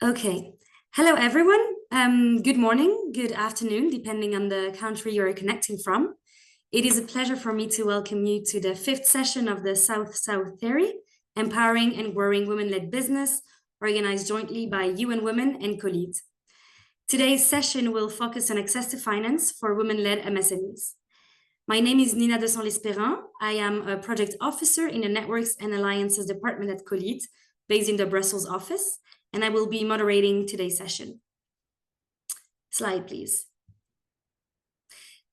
Okay. Hello, everyone. Good morning, good afternoon, depending on the country you're connecting from. It is a pleasure for me to welcome you to the fifth session of the South-South Theory, Empowering and Growing Women-Led Business, organized jointly by UN Women and COLEAD. Today's session will focus on access to finance for women-led MSMEs. My name is Nina de Saint-L'Espérin. I am a project officer in the Networks and Alliances Department at COLEAD, based in the Brussels office, and I will be moderating today's session. Slide, please.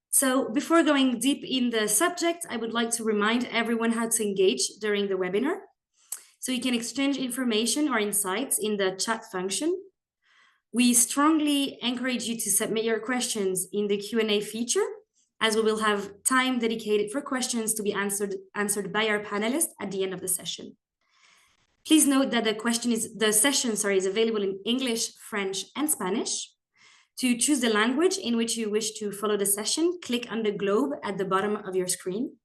So before going deep in the subject, I would like to remind everyone how to engage during the webinar. So you can exchange information or insights in the chat function. We strongly encourage you to submit your questions in the Q&A feature, as we will have time dedicated for questions to be answered by our panelists at the end of the session. Please note that the session is available in English, French, and Spanish. To choose the language in which you wish to follow the session, click on the globe at the bottom of your screen.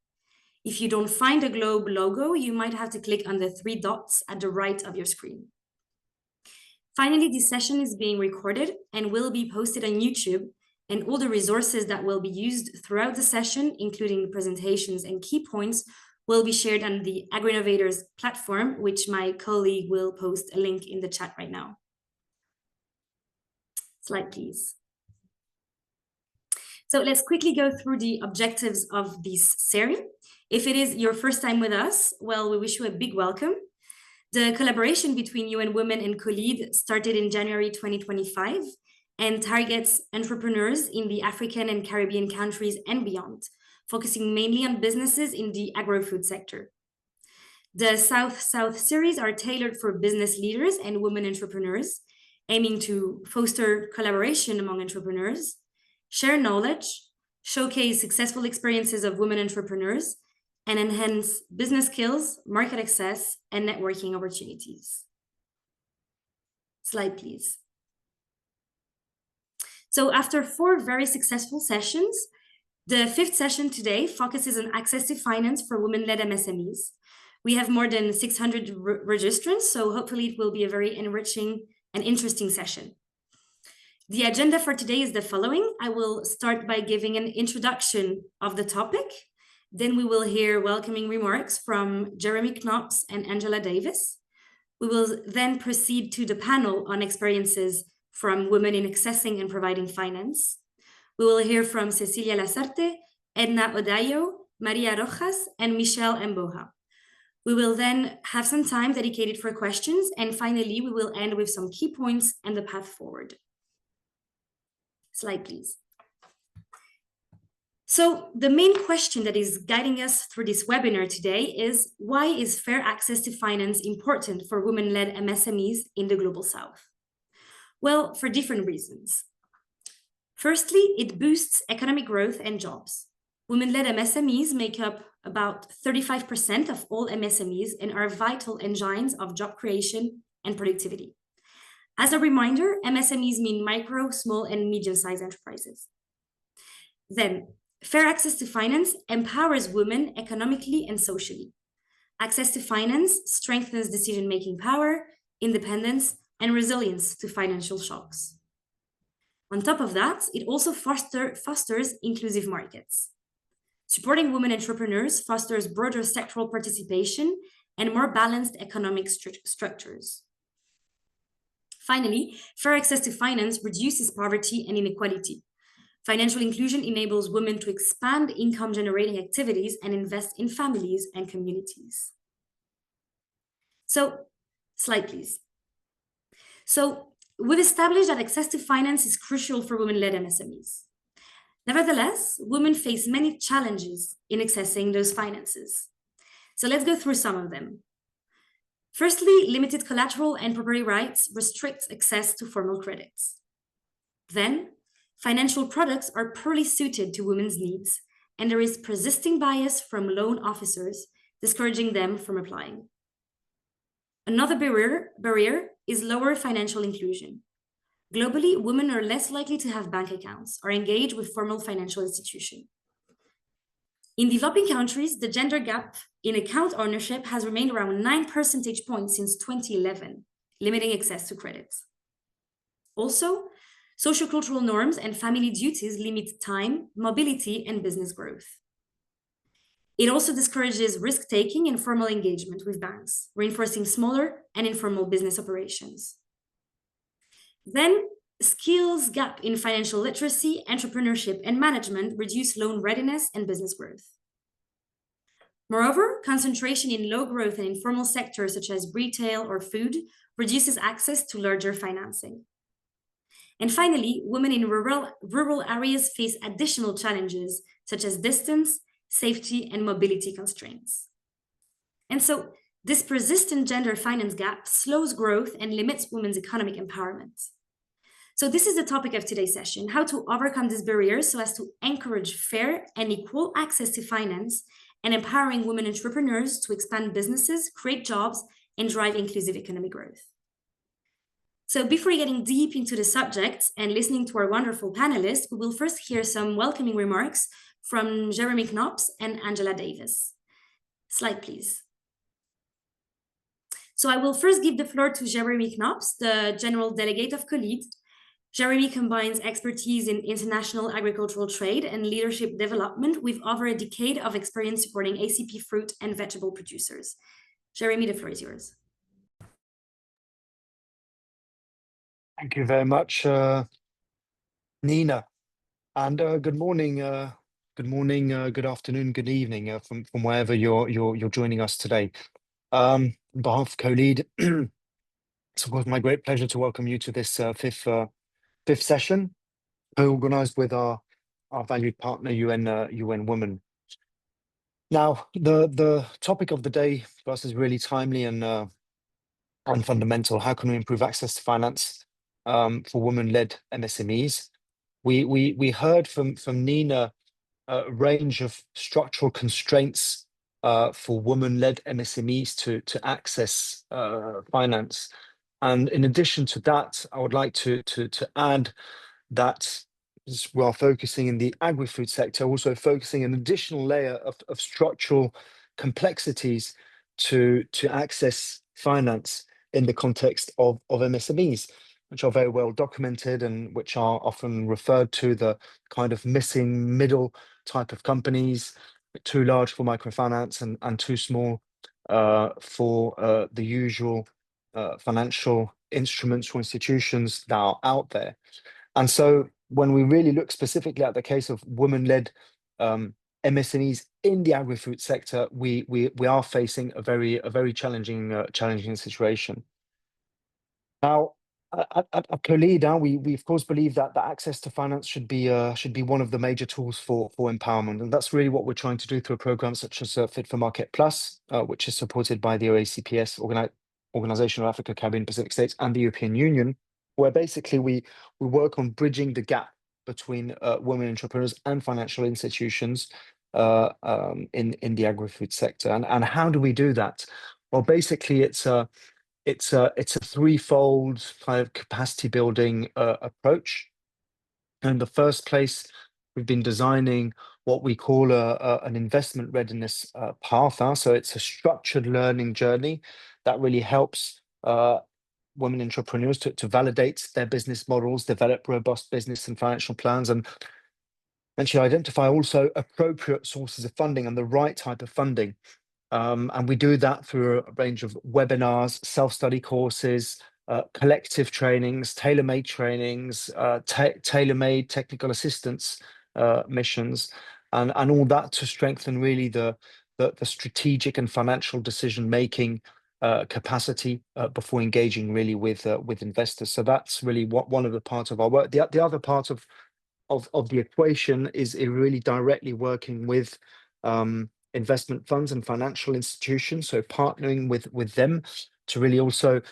If you don't find a globe logo, you might have to click on the 3 dots at the right of your screen. Finally, this session is being recorded and will be posted on YouTube, and all the resources that will be used throughout the session, including the presentations and key points, will be shared on the AgriNovators platform, which my colleague will post a link in the chat right now. Slide, please. So let's quickly go through the objectives of this series. If it is your first time with us, well, we wish you a big welcome. The collaboration between UN Women and COLEAD started in January 2025 and targets entrepreneurs in the African and Caribbean countries and beyond, focusing mainly on businesses in the agro-food sector. The South-South series are tailored for business leaders and women entrepreneurs, aiming to foster collaboration among entrepreneurs, share knowledge, showcase successful experiences of women entrepreneurs, and enhance business skills, market access, and networking opportunities. Slide, please. So after 4 very successful sessions, the 5th session today focuses on access to finance for women-led MSMEs. We have more than 600 registrants, so hopefully it will be a very enriching and interesting session. The agenda for today is the following. I will start by giving an introduction of the topic. Then we will hear welcoming remarks from Jeremy Knops and Angela Davis. We will then proceed to the panel on experiences from women in accessing and providing finance. We will hear from Cecilia Lasarte, Edna Odayo, Maria Rojas, and Michelle Mboha. We will then have some time dedicated for questions, and finally, we will end with some key points and the path forward. Slide, please. So the main question that is guiding us through this webinar today is, why is fair access to finance important for women-led MSMEs in the Global South? Well, for different reasons. Firstly, it boosts economic growth and jobs. Women-led MSMEs make up about 35% of all MSMEs and are vital engines of job creation and productivity. As a reminder, MSMEs mean micro, small, and medium-sized enterprises. Then, fair access to finance empowers women economically and socially. Access to finance strengthens decision-making power, independence, and resilience to financial shocks. On top of that, it also fosters inclusive markets. Supporting women entrepreneurs fosters broader sectoral participation and more balanced economic structures. Finally, fair access to finance reduces poverty and inequality. Financial inclusion enables women to expand income-generating activities and invest in families and communities. So, slide, please. So, we've established that access to finance is crucial for women-led MSMEs. Nevertheless, women face many challenges in accessing those finances. So let's go through some of them. Firstly, limited collateral and property rights restrict access to formal credits. Then, financial products are poorly suited to women's needs, and there is persisting bias from loan officers, discouraging them from applying. Another barrier is lower financial inclusion. Globally, women are less likely to have bank accounts or engage with formal financial institutions. In developing countries, the gender gap in account ownership has remained around 9 percentage points since 2011, limiting access to credits. Also, sociocultural norms and family duties limit time, mobility, and business growth. It also discourages risk-taking and formal engagement with banks, reinforcing smaller and informal business operations. Then, skills gap in financial literacy, entrepreneurship, and management reduce loan readiness and business growth. Moreover, concentration in low growth and informal sectors such as retail or food reduces access to larger financing. And finally, women in rural areas face additional challenges such as distance, safety, and mobility constraints. And so, this persistent gender finance gap slows growth and limits women's economic empowerment. So this is the topic of today's session, how to overcome these barriers so as to encourage fair and equal access to finance and empowering women entrepreneurs to expand businesses, create jobs, and drive inclusive economic growth. So before getting deep into the subject and listening to our wonderful panelists, we will first hear some welcoming remarks from Jeremy Knops and Angela Davis. Slide, please. So I will first give the floor to Jeremy Knops, the General Delegate of COLEAD. Jeremy combines expertise in international agricultural trade and leadership development with over a decade of experience supporting ACP fruit and vegetable producers. Jeremy, the floor is yours. Thank you very much, Nina. And good morning, good afternoon, good evening from wherever you're joining us today. On behalf of COLEAD, it's of course my great pleasure to welcome you to this fifth session, organised with our valued partner UN Women. Now, the topic of the day for us is really timely and fundamental. How can we improve access to finance for women-led MSMEs? We heard from Nina a range of structural constraints for women-led MSMEs to access finance. And in addition to that, I would like to add that we are focusing in the agri-food sector, also focusing an additional layer of structural complexities to access finance in the context of MSMEs, which are very well documented and which are often referred to the kind of missing middle type of companies, too large for microfinance and too small for the usual financial instruments or institutions that are out there. And so when we really look specifically at the case of women-led MSMEs in the agri-food sector, we are facing a very challenging situation. Now, at COLEAD, we of course believe that the access to finance should be one of the major tools for empowerment, and that's really what we're trying to do through a program such as Fit for Market Plus, which is supported by the OACPS, Organization of Africa, Caribbean, Pacific States, and the European Union, where basically we work on bridging the gap between women entrepreneurs and financial institutions in the agri-food sector. And how do we do that? Well, basically, it's a threefold kind of capacity building approach. In the first place, we've been designing what we call an investment readiness path. So it's a structured learning journey that really helps women entrepreneurs to validate their business models, develop robust business and financial plans, and actually identify also appropriate sources of funding and the right type of funding. And we do that through a range of webinars, self-study courses, collective trainings, tailor-made trainings, tailor-made technical assistance missions, and all that to strengthen really the strategic and financial decision-making capacity before engaging really with investors. So that's really one of the parts of our work. The other part of the equation is really directly working with investment funds and financial institutions, so partnering with them to really also,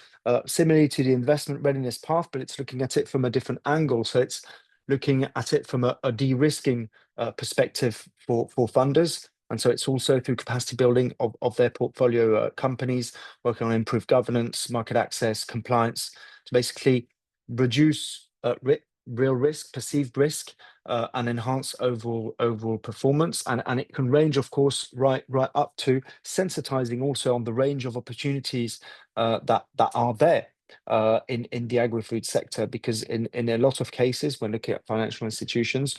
similarly to the investment readiness path, but it's looking at it from a different angle. So it's looking at it from a de-risking perspective for funders. And so it's also through capacity building of their portfolio companies, working on improved governance, market access, compliance, to basically reduce real risk, perceived risk, and enhance overall performance. And it can range, of course, right up to sensitizing also on the range of opportunities that are there. in the agri-food sector, because in a lot of cases, when looking at financial institutions,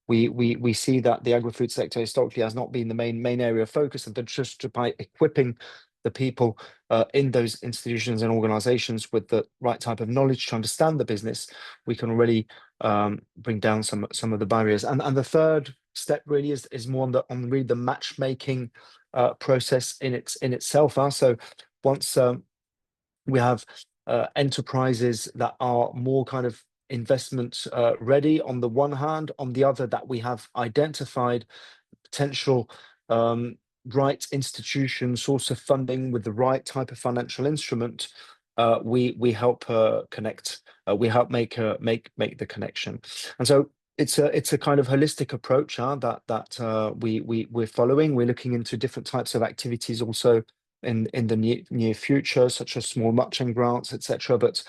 we see that the agri-food sector historically has not been the main area of focus, and that just by equipping the people in those institutions and organizations with the right type of knowledge to understand the business, we can really bring down some of the barriers. And the third step really is more on really the matchmaking process in itself. So once we have enterprises that are more kind of investment ready on the one hand, on the other that we have identified potential right institution source of funding with the right type of financial instrument, we help connect. We help make the connection, and so it's a kind of holistic approach that we're following. We're looking into different types of activities also in the near future, such as small matching grants, etc. But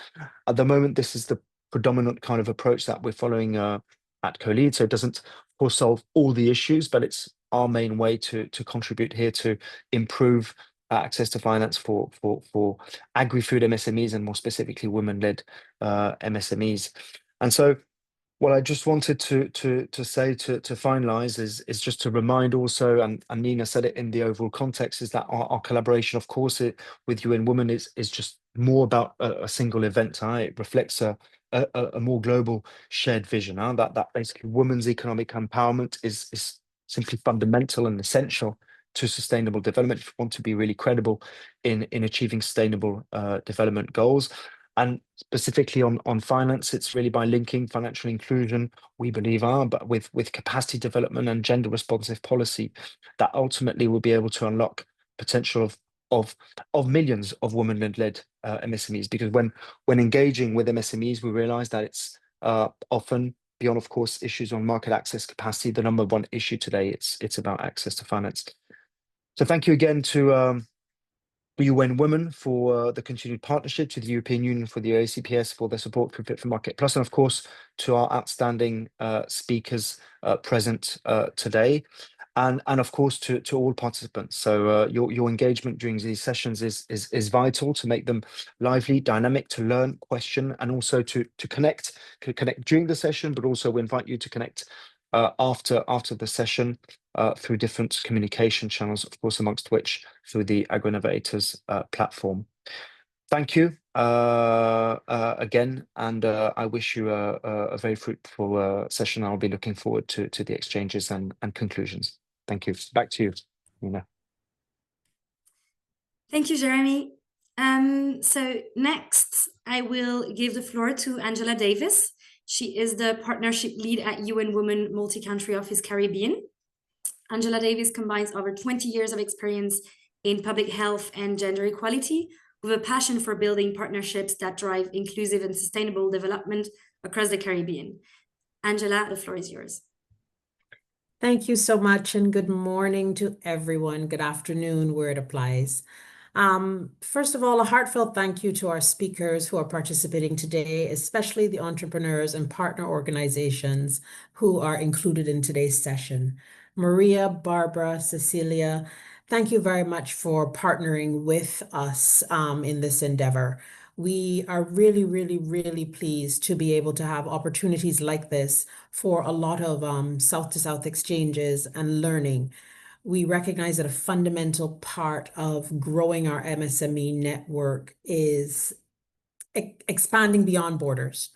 at the moment, this is the predominant kind of approach that we're following at COLEAD. So it doesn't, of course, solve all the issues, but it's our main way to contribute here to improve access to finance for agri-food MSMEs, and more specifically women-led MSMEs. And so what I just wanted to say to finalize is just to remind also, and Nina said it in the overall context, is that our collaboration, of course, with UN Women is just more about a single event. It reflects a more global shared vision. That basically women's economic empowerment is simply fundamental and essential to sustainable development if you want to be really credible in achieving sustainable development goals. And specifically on finance, it's really by linking financial inclusion, we believe, but with capacity development and gender responsive policy, that ultimately will be able to unlock potential of millions of women-led MSMEs. Because when engaging with MSMEs, we realize that it's often beyond, of course, issues on market access capacity, the number one issue today. It's about access to finance. So thank you again to UN Women for the continued partnership, to the European Union for the ACPS for their support for Fit for Market Plus, and of course to our outstanding speakers present today, and of course to all participants. So your engagement during these sessions is vital to make them lively, dynamic, to learn, question, and also to connect during the session, but also we invite you to connect after the session through different communication channels, of course, amongst which through the AgriNovators platform. Thank you again, and I wish you a very fruitful session. I'll be looking forward to the exchanges and conclusions. Thank you. Back to you, Nina. Thank you, Jeremy. So next, I will give the floor to Angela Davis. She is the partnership lead at UN Women Multi-Country Office Caribbean. Angela Davis combines over 20 years of experience in public health and gender equality with a passion for building partnerships that drive inclusive and sustainable development across the Caribbean. Angela, the floor is yours. Thank you so much, and good morning to everyone. Good afternoon, where it applies. First of all, a heartfelt thank you to our speakers who are participating today, especially the entrepreneurs and partner organizations who are included in today's session. Maria, Barbara, Cecilia, thank you very much for partnering with us in this endeavor. We are really, really, really pleased to be able to have opportunities like this for a lot of South-to-South exchanges and learning. We recognize that a fundamental part of growing our MSME network is expanding beyond borders,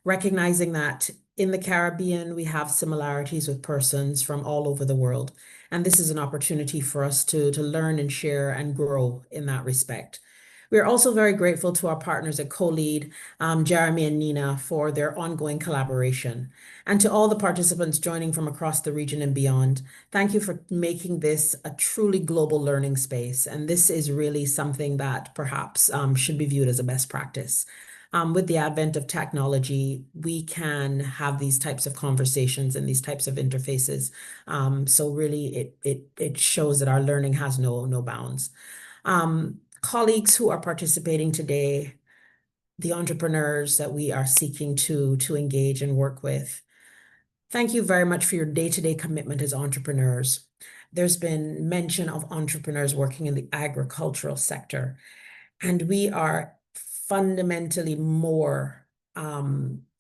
recognizing that in the Caribbean, we have similarities with persons from all over the world. And this is an opportunity for us to learn and share and grow in that respect. We are also very grateful to our partners at COLEAD, Jeremy and Nina, for their ongoing collaboration. And to all the participants joining from across the region and beyond, thank you for making this a truly global learning space. And this is really something that perhaps should be viewed as a best practice. With the advent of technology, we can have these types of conversations and these types of interfaces. So really, it shows that our learning has no bounds. Colleagues who are participating today, the entrepreneurs that we are seeking to engage and work with, thank you very much for your day-to-day commitment as entrepreneurs. There's been mention of entrepreneurs working in the agricultural sector, and we are fundamentally more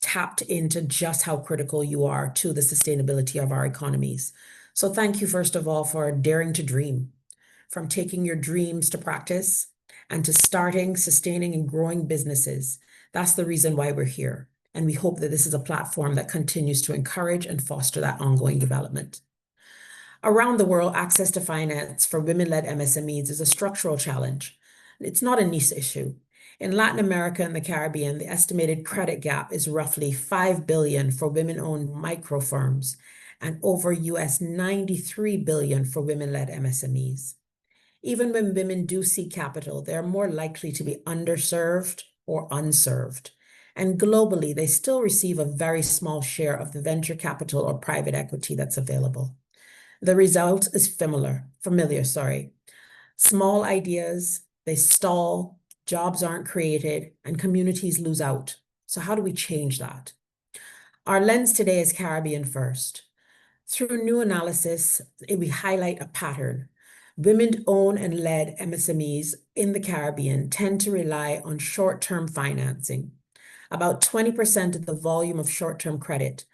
tapped into just how critical you are to the sustainability of our economies. So thank you, first of all, for daring to dream, from taking your dreams to practice and to starting, sustaining, and growing businesses. That's the reason why we're here. And we hope that this is a platform that continues to encourage and foster that ongoing development. Around the world, access to finance for women-led MSMEs is a structural challenge. It's not a niche issue. In Latin America and the Caribbean, the estimated credit gap is roughly $5 billion for women-owned micro firms and over US $93 billion for women-led MSMEs. Even when women do seek capital, they're more likely to be underserved or unserved. And globally, they still receive a very small share of the venture capital or private equity that's available. The result is familiar. Small ideas, they stall, jobs aren't created, and communities lose out. So how do we change that? Our lens today is Caribbean first. Through new analysis, we highlight a pattern. Women-owned and led MSMEs in the Caribbean tend to rely on short-term financing, about 20% of the volume of short-term credit,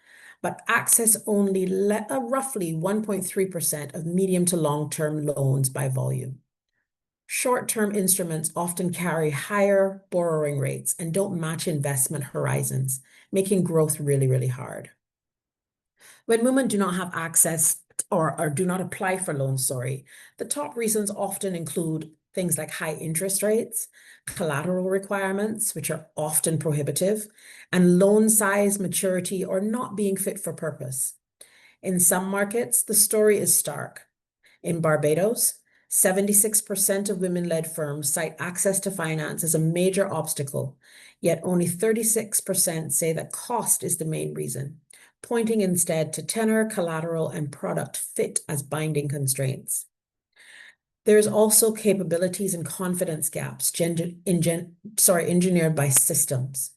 but access only roughly 1.3% of medium to long-term loans by volume. Short-term instruments often carry higher borrowing rates and don't match investment horizons, making growth really, really hard. When women do not have access or do not apply for loans, the top reasons often include things like high interest rates, collateral requirements, which are often prohibitive, and loan size, maturity, or not being fit for purpose. In some markets, the story is stark. In Barbados, 76% of women-led firms cite access to finance as a major obstacle, yet only 36% say that cost is the main reason, pointing instead to tenor, collateral, and product fit as binding constraints. There's also capabilities and confidence gaps engineered by systems.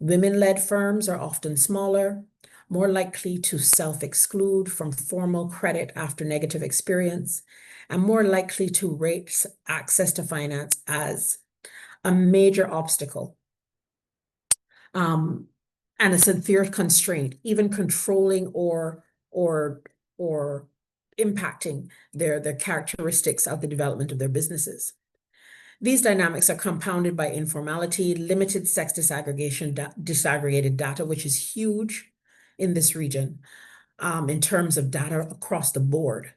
Women-led firms are often smaller, more likely to self-exclude from formal credit after negative experience, and more likely to rate access to finance as a major obstacle and a severe constraint, even controlling or impacting their characteristics of the development of their businesses. These dynamics are compounded by informality, limited sex disaggregated data, which is huge in this region in terms of data across the board,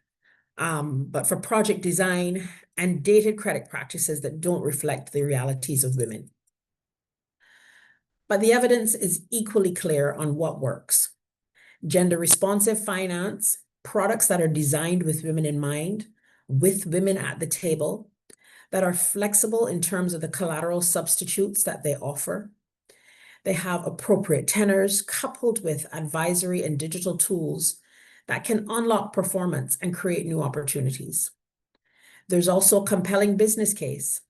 but for project design and dated credit practices that don't reflect the realities of women. But the evidence is equally clear on what works. Gender-responsive finance, products that are designed with women in mind, with women at the table, that are flexible in terms of the collateral substitutes that they offer. They have appropriate tenors coupled with advisory and digital tools that can unlock performance and create new opportunities. There's also a compelling business case.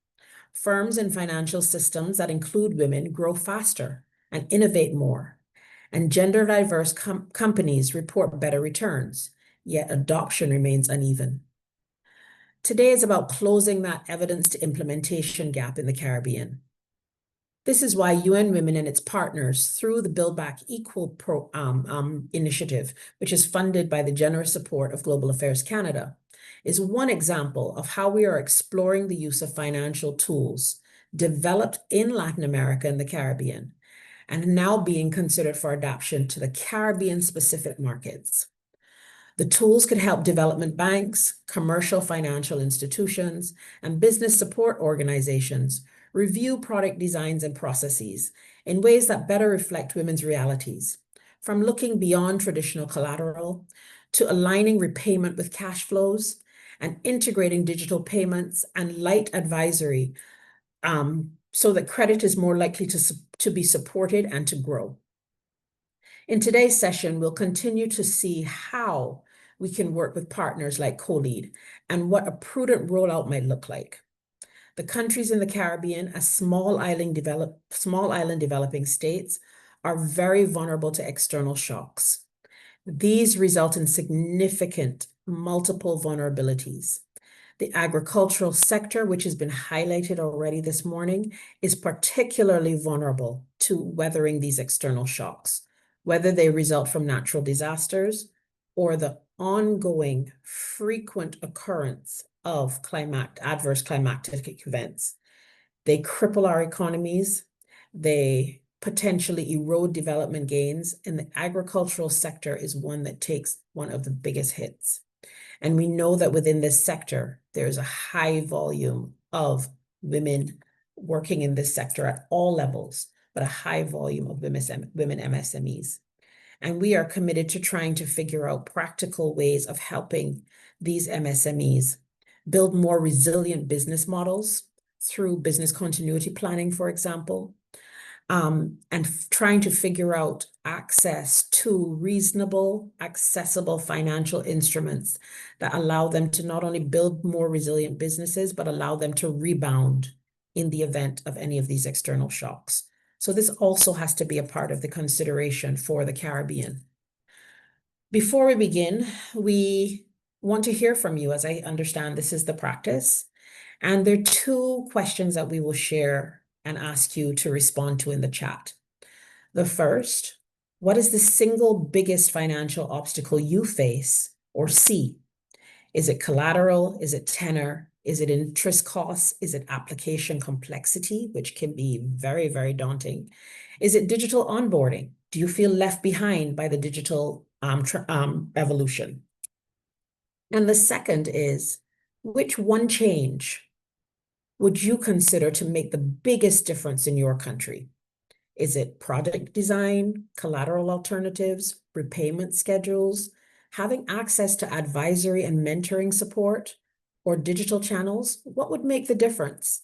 Firms and financial systems that include women grow faster and innovate more, and gender-diverse companies report better returns, yet adoption remains uneven. Today is about closing that evidence to implementation gap in the Caribbean. This is why UN Women and its partners, through the Build Back Equal initiative, which is funded by the generous support of Global Affairs Canada, is one example of how we are exploring the use of financial tools developed in Latin America and the Caribbean, and now being considered for adoption to the Caribbean-specific markets. The tools could help development banks, commercial financial institutions, and business support organizations review product designs and processes in ways that better reflect women's realities, from looking beyond traditional collateral to aligning repayment with cash flows and integrating digital payments and light advisory so that credit is more likely to be supported and to grow. In today's session, we'll continue to see how we can work with partners like COLEAD and what a prudent rollout might look like. The countries in the Caribbean, as small island developing states, are very vulnerable to external shocks. These result in significant multiple vulnerabilities. The agricultural sector, which has been highlighted already this morning, is particularly vulnerable to weathering these external shocks, whether they result from natural disasters or the ongoing frequent occurrence of adverse climatic events. They cripple our economies, they potentially erode development gains, and the agricultural sector is one that takes one of the biggest hits. And we know that within this sector, there's a high volume of women working in this sector at all levels, but a high volume of women MSMEs. And we are committed to trying to figure out practical ways of helping these MSMEs build more resilient business models through business continuity planning, for example, and trying to figure out access to reasonable, accessible financial instruments that allow them to not only build more resilient businesses, but allow them to rebound in the event of any of these external shocks. So this also has to be a part of the consideration for the Caribbean. Before we begin, we want to hear from you. As I understand, this is the practice. And there are two questions that we will share and ask you to respond to in the chat. The first, what is the single biggest financial obstacle you face or see? Is it collateral? Is it tenor? Is it interest costs? Is it application complexity, which can be very, very daunting? Is it digital onboarding? Do you feel left behind by the digital evolution? And the second is, which one change would you consider to make the biggest difference in your country? Is it product design, collateral alternatives, repayment schedules, having access to advisory and mentoring support, or digital channels? What would make the difference?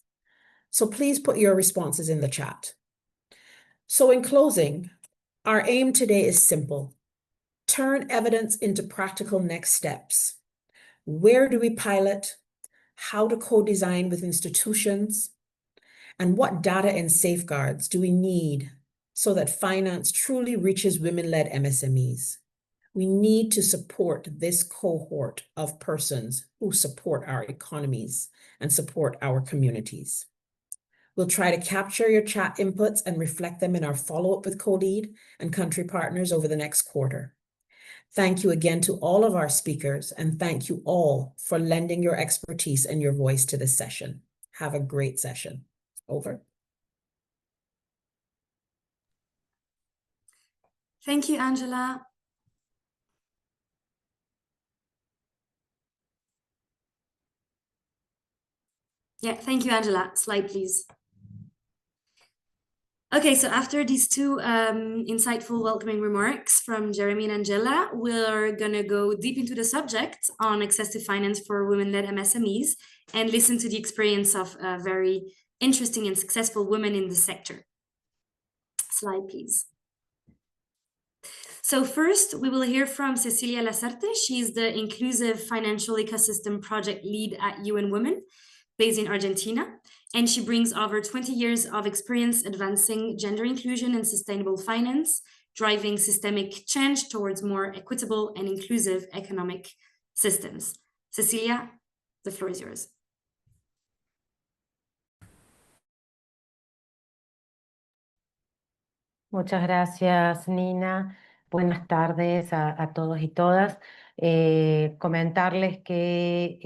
So please put your responses in the chat. So in closing, our aim today is simple. Turn evidence into practical next steps. Where do we pilot? How to co-design with institutions? And what data and safeguards do we need so that finance truly reaches women-led MSMEs? We need to support this cohort of persons who support our economies and support our communities. We'll try to capture your chat inputs and reflect them in our follow-up with COLEAD and country partners over the next quarter. Thank you again to all of our speakers, and thank you all for lending your expertise and your voice to this session. Have a great session. Over. Thank you, Angela. Yeah, thank you, Angela. Slide, please. Okay, so after these two insightful welcoming remarks from Jeremy and Angela, we're gonna go deep into the subject on access to finance for women-led MSMEs and listen to the experience of very interesting and successful women in the sector. Slide, please. So first, we will hear from Cecilia Lasarte. She's the Inclusive Financial Ecosystem Project Lead at UN Women, based in Argentina, and she brings over 20 years of experience advancing gender inclusion and sustainable finance, driving systemic change towards more equitable and inclusive economic systems. Cecilia, the floor is yours. Muchas gracias, Nina. Buenas tardes a todos y todas. Comentarles que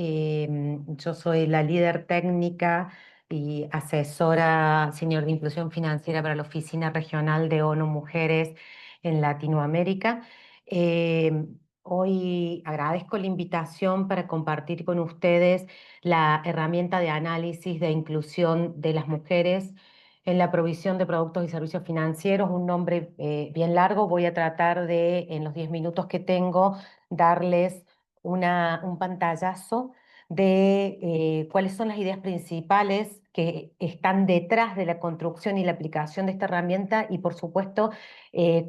yo soy la líder técnica y asesora senior de inclusión financiera para la Oficina Regional de ONU Mujeres en Latinoamérica. Hoy agradezco la invitación para compartir con ustedes la herramienta de análisis de inclusión de las mujeres en la provisión de productos y servicios financieros, un nombre bien largo. Voy a tratar de, en los 10 minutos que tengo, darles un pantallazo de cuáles son las ideas principales que están detrás de la construcción y la aplicación de esta herramienta y, por supuesto,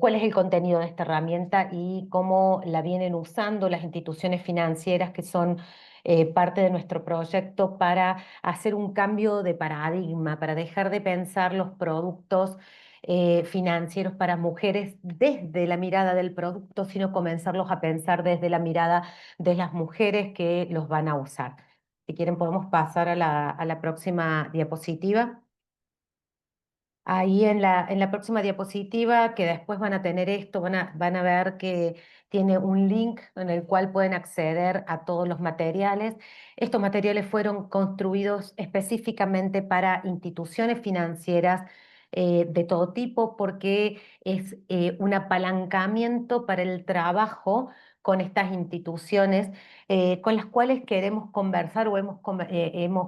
cuál es el contenido de esta herramienta y cómo la vienen usando las instituciones financieras que son parte de nuestro proyecto para hacer un cambio de paradigma, para dejar de pensar los productos financieros para mujeres desde la mirada del producto, sino comenzarlos a pensar desde la mirada de las mujeres que los van a usar. Si quieren podemos pasar a la próxima diapositiva. Ahí en la próxima diapositiva, que después van a tener esto, van a ver que tiene un link en el cual pueden acceder a todos los materiales. Estos materiales fueron construidos específicamente para instituciones financieras de todo tipo, porque es un apalancamiento para el trabajo con estas instituciones con las cuales queremos conversar o hemos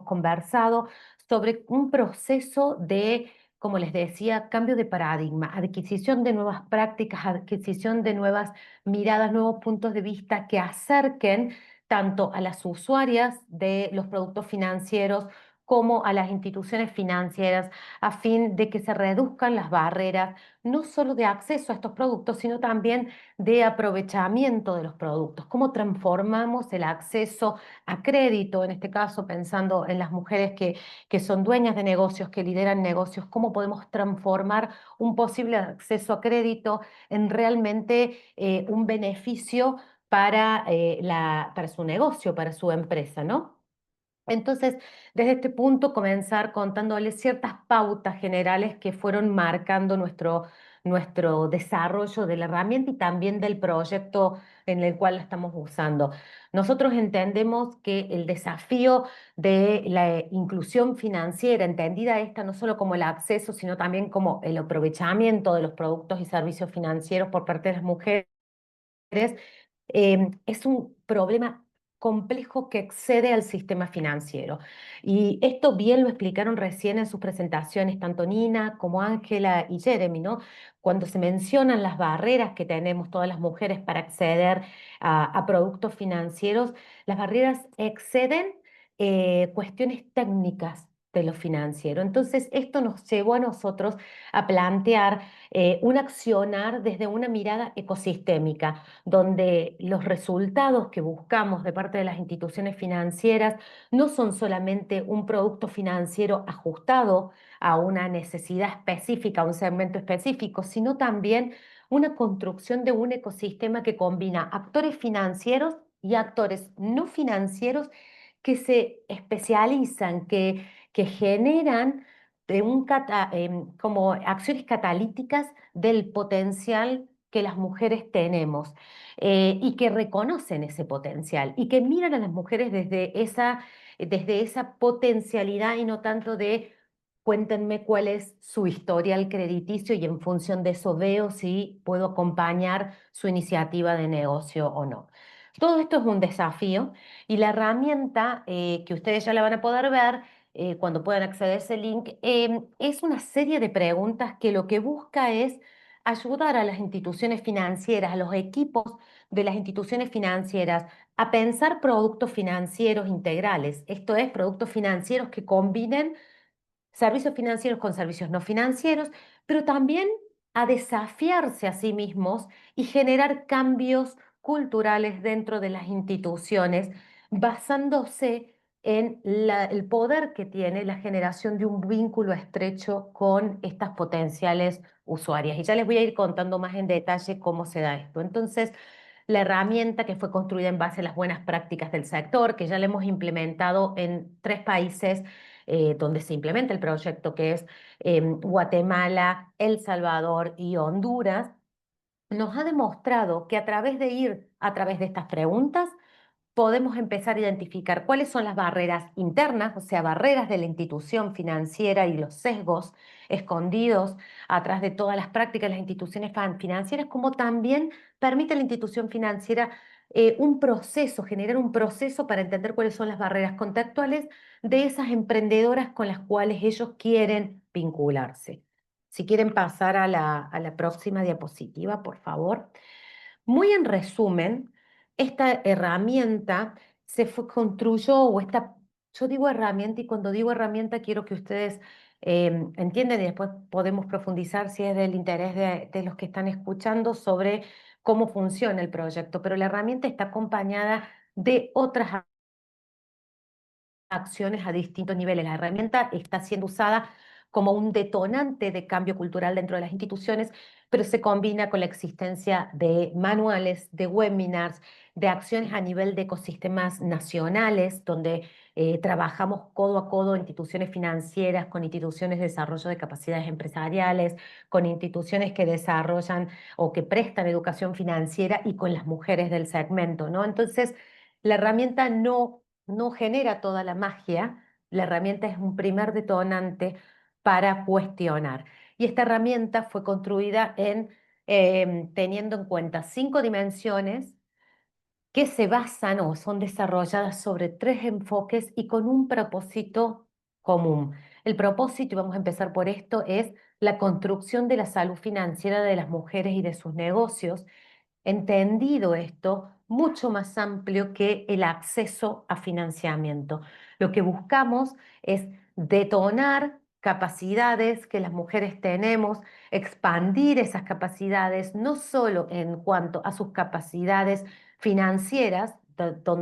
conversado sobre un proceso de, como les decía, cambio de paradigma, adquisición de nuevas prácticas, adquisición de nuevas miradas, nuevos puntos de vista que acerquen tanto a las usuarias de los productos financieros como a las instituciones financieras, a fin de que se reduzcan las barreras, no solo de acceso a estos productos, sino también de aprovechamiento de los productos. Cómo transformamos el acceso a crédito, en este caso pensando en las mujeres que son dueñas de negocios, que lideran negocios, cómo podemos transformar un posible acceso a crédito en realmente un beneficio para su negocio, para su empresa, ¿no? Entonces, desde este punto, comenzar contándoles ciertas pautas generales que fueron marcando nuestro desarrollo de la herramienta y también del proyecto en el cual la estamos usando. Nosotros entendemos que el desafío de la inclusión financiera, entendida esta no solo como el acceso, sino también como el aprovechamiento de los productos y servicios financieros por parte de las mujeres, es un problema complejo que excede al sistema financiero. Y esto bien lo explicaron recién en sus presentaciones tanto Nina como Ángela y Jeremy, ¿no? Cuando se mencionan las barreras que tenemos todas las mujeres para acceder a productos financieros, las barreras exceden cuestiones técnicas de lo financiero. Entonces, esto nos llevó a nosotros a plantear un accionar desde una mirada ecosistémica donde los resultados que buscamos de parte de las instituciones financieras no son solamente un producto financiero ajustado a una necesidad específica, a un segmento específico, sino también una construcción de un ecosistema que combina actores financieros y actores no financieros que se especializan, que generan como acciones catalíticas del potencial que las mujeres tenemos y que reconocen ese potencial y que miran a las mujeres desde esa potencialidad y no tanto de cuéntenme cuál es su historial crediticio y en función de eso veo si puedo acompañar su iniciativa de negocio o no. Todo esto es un desafío y la herramienta que ustedes ya la van a poder ver cuando puedan acceder a ese link es una serie de preguntas que lo que busca es ayudar a las instituciones financieras, a los equipos de las instituciones financieras a pensar productos financieros integrales. Esto es, productos financieros que combinen servicios financieros con servicios no financieros, pero también a desafiarse a sí mismos y generar cambios culturales dentro de las instituciones, basándose en el poder que tiene la generación de un vínculo estrecho con estas potenciales usuarias. Y ya les voy a ir contando más en detalle cómo se da esto. Entonces, la herramienta que fue construida en base a las buenas prácticas del sector, que ya la hemos implementado en 3 países donde se implementa el proyecto, que es Guatemala, El Salvador y Honduras, nos ha demostrado que a través de ir a través de estas preguntas, podemos empezar a identificar cuáles son las barreras internas, o sea, barreras de la institución financiera y los sesgos escondidos atrás de todas las prácticas de las instituciones financieras, como también permite a la institución financiera un proceso, generar un proceso para entender cuáles son las barreras contextuales de esas emprendedoras con las cuales ellos quieren vincularse. Si quieren pasar a la próxima diapositiva, por favor. Muy en resumen, esta herramienta construyó, yo digo herramienta y cuando digo herramienta quiero que ustedes entiendan y después podemos profundizar si es del interés de los que están escuchando sobre cómo funciona el proyecto, pero la herramienta está acompañada de otras acciones a distintos niveles. La herramienta está siendo usada como un detonante de cambio cultural dentro de las instituciones, pero se combina con la existencia de manuales, de webinars, de acciones a nivel de ecosistemas nacionales, donde trabajamos codo a codo instituciones financieras con instituciones de desarrollo de capacidades empresariales, con instituciones que desarrollan o que prestan educación financiera y con las mujeres del segmento, ¿no? Entonces, la herramienta no genera toda la magia, la herramienta es un primer detonante para cuestionar. Y esta herramienta fue construida teniendo en cuenta 5 dimensiones que se basan o son desarrolladas sobre 3 enfoques y con un propósito común. El propósito, y vamos a empezar por esto, es la construcción de la salud financiera de las mujeres y de sus negocios, entendido esto mucho más amplio que el acceso a financiamiento. Lo que buscamos es detonar capacidades que las mujeres tenemos, expandir esas capacidades, no solo en cuanto a sus capacidades financieras,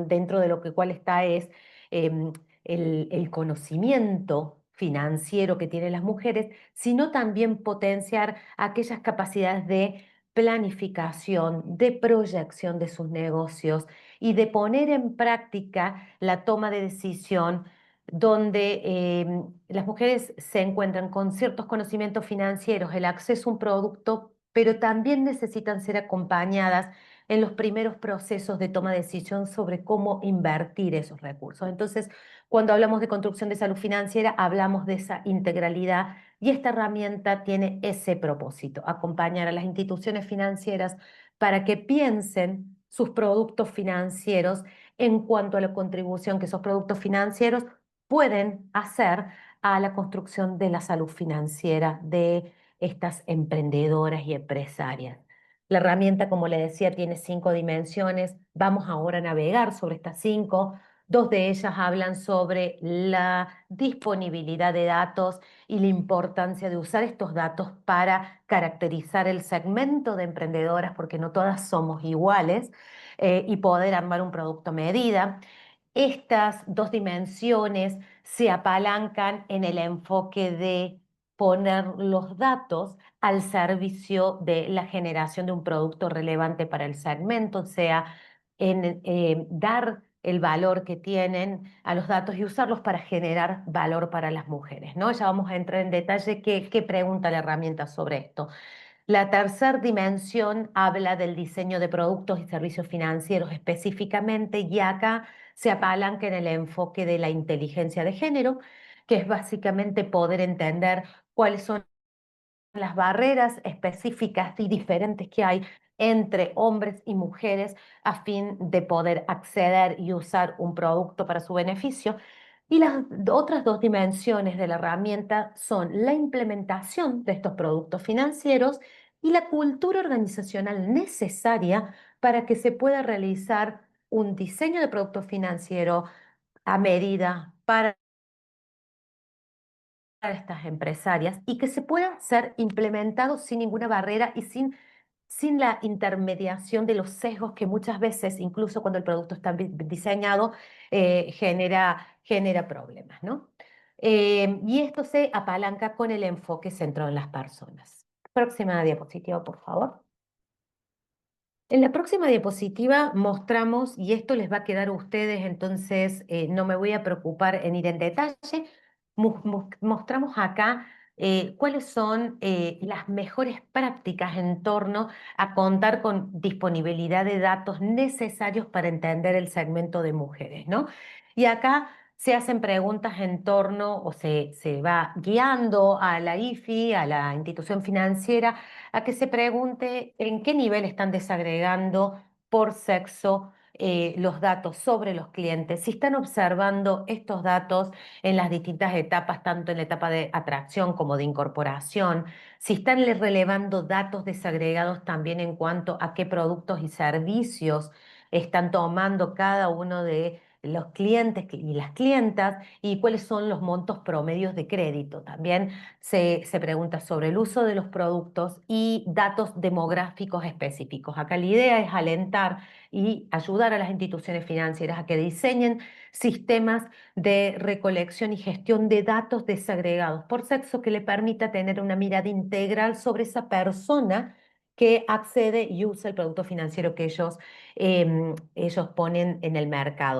dentro de lo que cual está es em, el conocimiento financiero que tienen las mujeres, sino también potenciar aquellas capacidades de planificación, de proyección de sus negocios y de poner en práctica la toma de decisión donde las mujeres se encuentran con ciertos conocimientos financieros, el acceso a un producto, pero también necesitan ser acompañadas en los primeros procesos de toma de decisión sobre cómo invertir esos recursos. Entonces, cuando hablamos de construcción de salud financiera, hablamos de esa integralidad y esta herramienta tiene ese propósito, acompañar a las instituciones financieras para que piensen sus productos financieros en cuanto a la contribución que esos productos financieros pueden hacer a la construcción de la salud financiera de estas emprendedoras y empresarias. La herramienta, como le decía, tiene 5 dimensiones. Vamos ahora a navegar sobre estas 5. 2 de ellas hablan sobre la disponibilidad de datos y la importancia de usar estos datos para caracterizar el segmento de emprendedoras, porque no todas somos iguales, y poder armar un producto a medida. Estas 2 dimensiones se apalancan en el enfoque de poner los datos al servicio de la generación de un producto relevante para el segmento, o sea, en dar el valor que tienen a los datos y usarlos para generar valor para las mujeres, ¿no? Ya vamos a entrar en detalle qué pregunta la herramienta sobre esto. La tercera dimensión habla del diseño de productos y servicios financieros específicamente, y acá se apalanca en el enfoque de la inteligencia de género, que es básicamente poder entender cuáles son las barreras específicas y diferentes que hay entre hombres y mujeres a fin de poder acceder y usar un producto para su beneficio. Y las otras 2 dimensiones de la herramienta son la implementación de estos productos financieros y la cultura organizacional necesaria para que se pueda realizar un diseño de producto financiero a medida para estas empresarias y que se pueda ser implementado sin ninguna barrera y sin la intermediación de los sesgos que muchas veces, incluso cuando el producto está diseñado, genera problemas, ¿no? Y esto se apalanca con el enfoque centrado en las personas. Próxima diapositiva, por favor. En la próxima diapositiva mostramos, y esto les va a quedar a ustedes, entonces no me voy a preocupar en ir en detalle, mostramos acá cuáles son las mejores prácticas en torno a contar con disponibilidad de datos necesarios para entender el segmento de mujeres, ¿no? Y acá se hacen preguntas en torno, o se va guiando a la IFI, a la institución financiera, a que se pregunte en qué nivel están desagregando por sexo los datos sobre los clientes, si están observando estos datos en las distintas etapas, tanto en la etapa de atracción como de incorporación, si están relevando datos desagregados también en cuanto a qué productos y servicios están tomando cada uno de los clientes y las clientas y cuáles son los montos promedios de crédito. También se pregunta sobre el uso de los productos y datos demográficos específicos. Acá la idea es alentar y ayudar a las instituciones financieras a que diseñen sistemas de recolección y gestión de datos desagregados por sexo que le permita tener una mirada integral sobre esa persona que accede y usa el producto financiero que ellos ponen en el mercado.